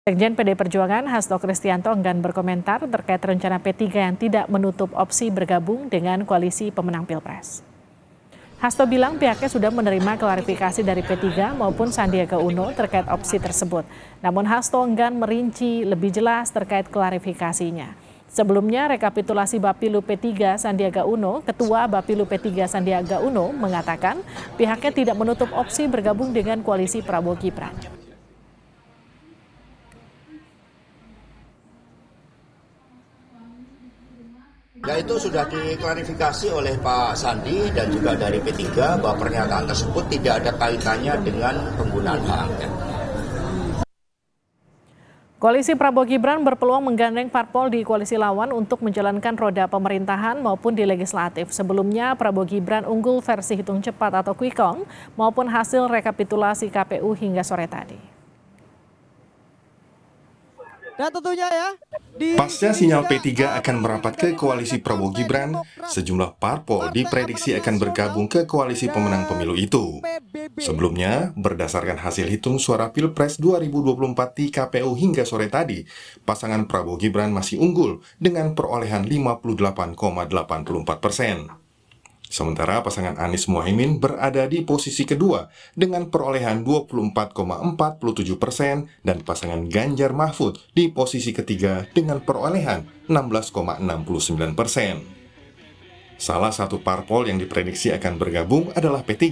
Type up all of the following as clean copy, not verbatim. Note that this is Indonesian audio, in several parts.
Sekjen PD Perjuangan Hasto Kristianto enggan berkomentar terkait rencana P3 yang tidak menutup opsi bergabung dengan koalisi pemenang Pilpres. Hasto bilang pihaknya sudah menerima klarifikasi dari P3 maupun Sandiaga Uno terkait opsi tersebut. Namun Hasto enggan merinci lebih jelas terkait klarifikasinya. Sebelumnya rekapitulasi Bapilu P3 Sandiaga Uno, Ketua Bapilu P3 Sandiaga Uno mengatakan pihaknya tidak menutup opsi bergabung dengan koalisi Prabowo Gibran. Ya, itu sudah diklarifikasi oleh Pak Sandi dan juga dari P3 bahwa pernyataan tersebut tidak ada kaitannya dengan penggunaan hak angket. Koalisi Prabowo Gibran berpeluang menggandeng parpol di koalisi lawan untuk menjalankan roda pemerintahan maupun di legislatif. Sebelumnya Prabowo Gibran unggul versi hitung cepat atau quick count maupun hasil rekapitulasi KPU hingga sore tadi. Dan tentunya ya, pasca sinyal P3 akan merapat ke koalisi Prabowo Gibran, sejumlah parpol diprediksi akan bergabung ke koalisi pemenang pemilu itu. Sebelumnya, berdasarkan hasil hitung suara Pilpres 2024 di KPU hingga sore tadi, pasangan Prabowo Gibran masih unggul dengan perolehan 58,84%. Sementara pasangan Anies Mohaimin berada di posisi kedua dengan perolehan 24,47% dan pasangan Ganjar Mahfud di posisi ketiga dengan perolehan 16,69%. Salah satu parpol yang diprediksi akan bergabung adalah P3.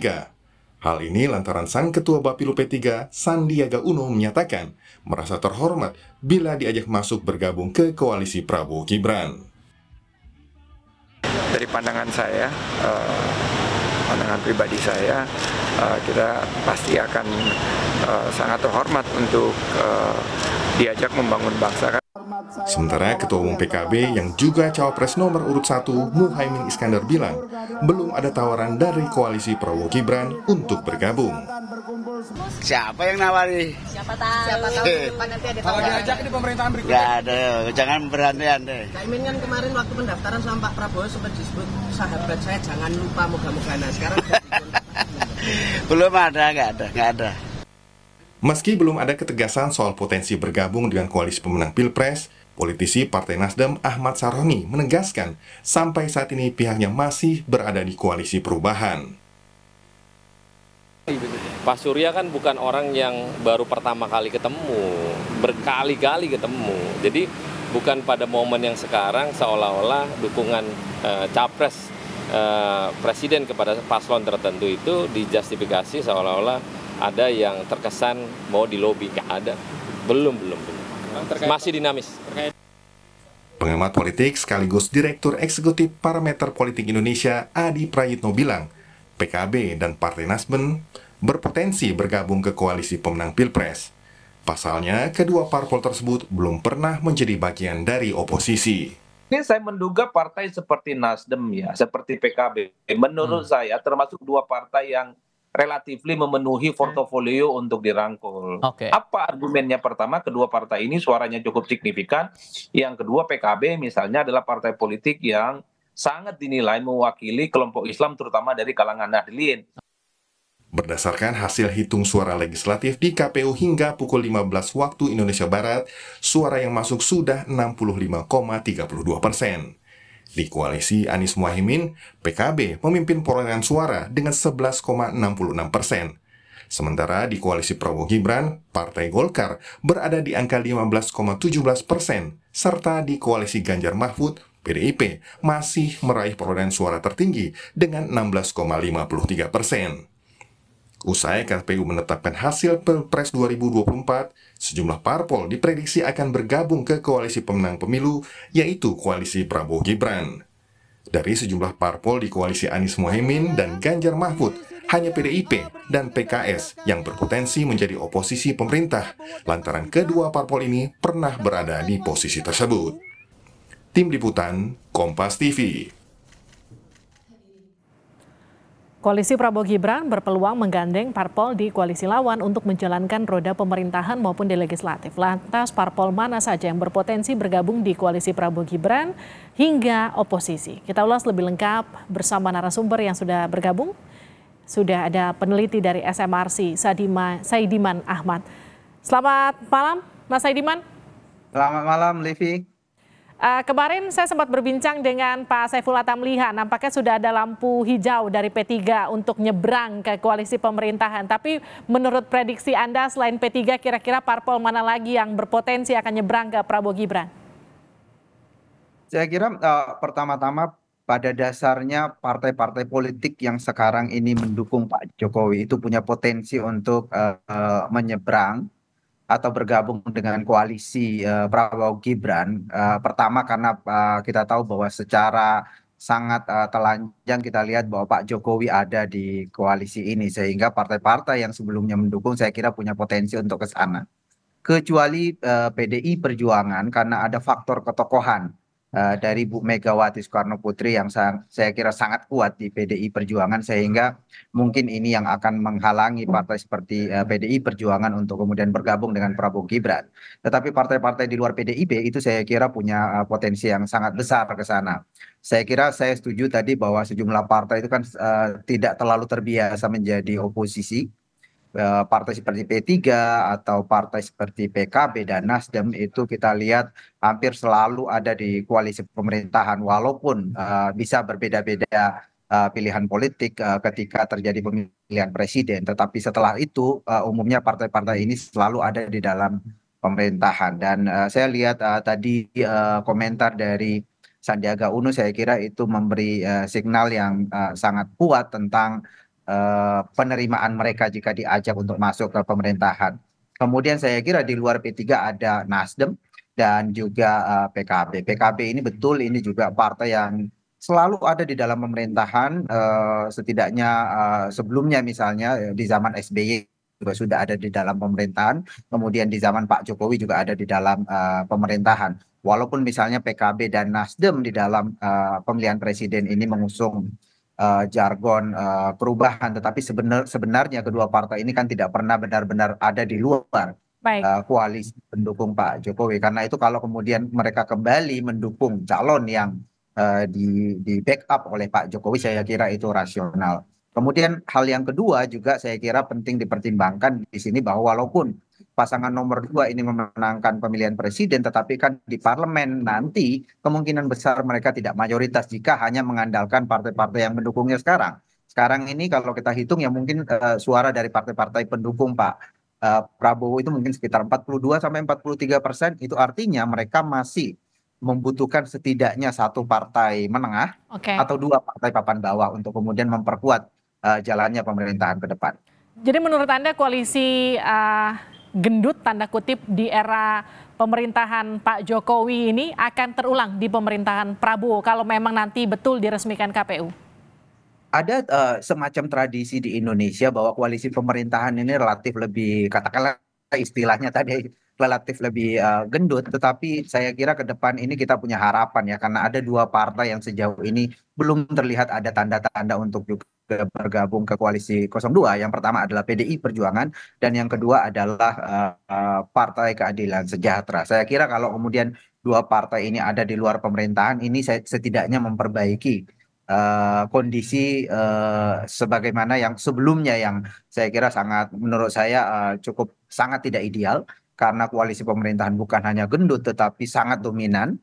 Hal ini lantaran sang Ketua Bapilu P3, Sandiaga Uno menyatakan merasa terhormat bila diajak masuk bergabung ke koalisi Prabowo Gibran. Dari pandangan saya, pandangan pribadi saya, kita pasti akan sangat terhormat untuk diajak membangun bangsa. Sementara Ketua Umum PKB yang juga Cawapres nomor urut 1 Muhaimin Iskandar bilang belum ada tawaran dari koalisi Prabowo Gibran untuk bergabung. Siapa yang nawari? Siapa tahu nanti ada kalau diajak di pemerintahan berikutnya. Nggak ada, jangan berandai-andai. Caimin kan kemarin waktu pendaftaran sama Pak Prabowo sempat disebut sahabat saya, jangan lupa moga-moga. Nah sekarang belum ada, nggak ada. Meski belum ada ketegasan soal potensi bergabung dengan koalisi pemenang Pilpres, politisi Partai Nasdem Ahmad Saroni menegaskan sampai saat ini pihaknya masih berada di koalisi perubahan. Pak Surya kan bukan orang yang baru pertama kali ketemu, berkali-kali ketemu. Jadi bukan pada momen yang sekarang seolah-olah dukungan capres presiden kepada paslon tertentu itu dijustifikasi seolah-olah ada yang terkesan mau dilobi. Nggak ada, belum. Masih dinamis. Pengamat politik sekaligus Direktur Eksekutif Parameter Politik Indonesia Adi Prayitno bilang, PKB dan Partai Nasdem berpotensi bergabung ke koalisi pemenang Pilpres. Pasalnya, kedua parpol tersebut belum pernah menjadi bagian dari oposisi. Ini saya menduga partai seperti Nasdem ya, seperti PKB. Menurut saya termasuk dua partai yang relatif memenuhi portofolio untuk dirangkul. Apa argumennya? Pertama, kedua partai ini suaranya cukup signifikan. Yang kedua, PKB misalnya adalah partai politik yang sangat dinilai mewakili kelompok Islam terutama dari kalangan Nahdliyin. Berdasarkan hasil hitung suara legislatif di KPU hingga pukul 15 waktu Indonesia Barat, suara yang masuk sudah 65,32%. Di koalisi Anies Mohaimin, PKB memimpin perolehan suara dengan 11,66%. Sementara di koalisi Prabowo Gibran, Partai Golkar berada di angka 15,17%, serta di koalisi Ganjar Mahfud, PDIP masih meraih perolehan suara tertinggi dengan 16,53%. Usai KPU menetapkan hasil Pilpres 2024, sejumlah parpol diprediksi akan bergabung ke koalisi pemenang pemilu, yaitu koalisi Prabowo Gibran. Dari sejumlah parpol di koalisi Anies Mohaimin dan Ganjar Mahfud, hanya PDIP dan PKS yang berpotensi menjadi oposisi pemerintah, lantaran kedua parpol ini pernah berada di posisi tersebut. Tim Liputan, Kompas TV. Koalisi Prabowo Gibran berpeluang menggandeng parpol di koalisi lawan untuk menjalankan roda pemerintahan maupun di legislatif. Lantas parpol mana saja yang berpotensi bergabung di koalisi Prabowo Gibran hingga oposisi? Kita ulas lebih lengkap bersama narasumber yang sudah bergabung. Sudah ada peneliti dari SMRC, Saidiman Ahmad. Selamat malam Mas Saidiman. Selamat malam, Livi. Kemarin saya sempat berbincang dengan Pak Saifullah Tamliha, nampaknya sudah ada lampu hijau dari P3 untuk nyebrang ke koalisi pemerintahan. Tapi menurut prediksi Anda selain P3 kira-kira parpol mana lagi yang berpotensi akan nyebrang ke Prabowo Gibran? Saya kira pertama-tama pada dasarnya partai-partai politik yang sekarang ini mendukung Pak Jokowi itu punya potensi untuk menyeberang atau bergabung dengan koalisi Prabowo Gibran. Pertama karena kita tahu bahwa secara sangat telanjang kita lihat bahwa Pak Jokowi ada di koalisi ini, sehingga partai-partai yang sebelumnya mendukung saya kira punya potensi untuk ke sana. Kecuali PDI Perjuangan karena ada faktor ketokohan dari Bu Megawati Soekarno Putri yang saya kira sangat kuat di PDI Perjuangan, sehingga mungkin ini yang akan menghalangi partai seperti PDI Perjuangan untuk kemudian bergabung dengan Prabowo Gibran. Tetapi partai-partai di luar PDIP itu saya kira punya potensi yang sangat besar ke sana. Saya kira saya setuju tadi bahwa sejumlah partai itu kan tidak terlalu terbiasa menjadi oposisi. Partai seperti P3 atau partai seperti PKB dan Nasdem itu kita lihat hampir selalu ada di koalisi pemerintahan, walaupun bisa berbeda-beda pilihan politik ketika terjadi pemilihan presiden, tetapi setelah itu umumnya partai-partai ini selalu ada di dalam pemerintahan. Dan saya lihat tadi komentar dari Sandiaga Uno, saya kira itu memberi signal yang sangat kuat tentang penerimaan mereka jika diajak untuk masuk ke pemerintahan. Kemudian saya kira di luar P3 ada Nasdem dan juga PKB. PKB ini betul ini juga partai yang selalu ada di dalam pemerintahan, setidaknya sebelumnya misalnya di zaman SBY juga sudah ada di dalam pemerintahan, kemudian di zaman Pak Jokowi juga ada di dalam pemerintahan. Walaupun misalnya PKB dan Nasdem di dalam pemilihan presiden ini mengusung jargon perubahan, tetapi sebenarnya kedua partai ini kan tidak pernah benar-benar ada di luar koalisi pendukung Pak Jokowi. Karena itu kalau kemudian mereka kembali mendukung calon yang di backup oleh Pak Jokowi, saya kira itu rasional. Kemudian hal yang kedua juga saya kira penting dipertimbangkan di sini bahwa walaupun pasangan nomor 2 ini memenangkan pemilihan presiden, tetapi kan di parlemen nanti kemungkinan besar mereka tidak mayoritas jika hanya mengandalkan partai-partai yang mendukungnya sekarang. Sekarang ini kalau kita hitung ya mungkin suara dari partai-partai pendukung Pak Prabowo itu mungkin sekitar 42-43%. Itu artinya mereka masih membutuhkan setidaknya satu partai menengah atau dua partai papan bawah untuk kemudian memperkuat jalannya pemerintahan ke depan. Jadi menurut Anda koalisi gendut tanda kutip di era pemerintahan Pak Jokowi ini akan terulang di pemerintahan Prabowo kalau memang nanti betul diresmikan KPU? Ada semacam tradisi di Indonesia bahwa koalisi pemerintahan ini relatif lebih, katakanlah istilahnya tadi relatif lebih gendut, tetapi saya kira ke depan ini kita punya harapan ya, karena ada dua partai yang sejauh ini belum terlihat ada tanda-tanda untuk juga bergabung ke koalisi 02. Yang pertama adalah PDI Perjuangan dan yang kedua adalah Partai Keadilan Sejahtera. Saya kira kalau kemudian dua partai ini ada di luar pemerintahan, ini setidaknya memperbaiki kondisi sebagaimana yang sebelumnya, yang saya kira sangat, menurut saya cukup sangat tidak ideal, karena koalisi pemerintahan bukan hanya gendut tetapi sangat dominan.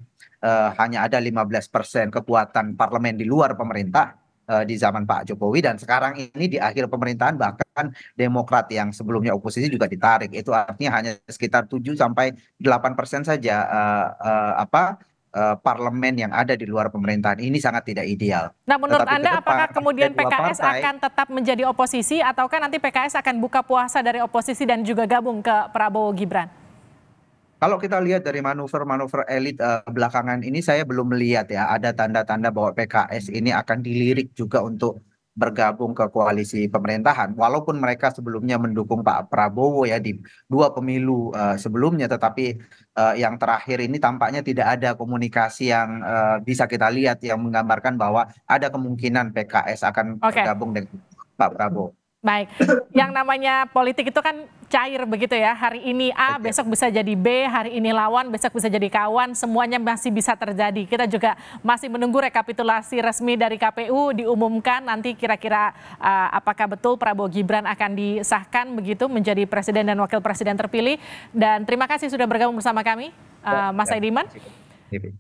Hanya ada 15% kekuatan parlemen di luar pemerintah di zaman Pak Jokowi, dan sekarang ini di akhir pemerintahan bahkan Demokrat yang sebelumnya oposisi juga ditarik. Itu artinya hanya sekitar 7-8% saja parlemen yang ada di luar pemerintahan. Ini sangat tidak ideal. Nah, menurut Anda apakah kemudian PKS akan tetap menjadi oposisi ataukah nanti PKS akan buka puasa dari oposisi dan juga gabung ke Prabowo Gibran? Kalau kita lihat dari manuver-manuver elit belakangan ini, saya belum melihat ya ada tanda-tanda bahwa PKS ini akan dilirik juga untuk bergabung ke koalisi pemerintahan. Walaupun mereka sebelumnya mendukung Pak Prabowo ya di dua pemilu sebelumnya, tetapi yang terakhir ini tampaknya tidak ada komunikasi yang bisa kita lihat yang menggambarkan bahwa ada kemungkinan PKS akan bergabung dengan Pak Prabowo. Baik, yang namanya politik itu kan cair begitu ya. Hari ini A, besok bisa jadi B, hari ini lawan, besok bisa jadi kawan, semuanya masih bisa terjadi. Kita juga masih menunggu rekapitulasi resmi dari KPU diumumkan nanti kira-kira apakah betul Prabowo Gibran akan disahkan begitu menjadi presiden dan wakil presiden terpilih. Dan terima kasih sudah bergabung bersama kami, Mas Saidiman.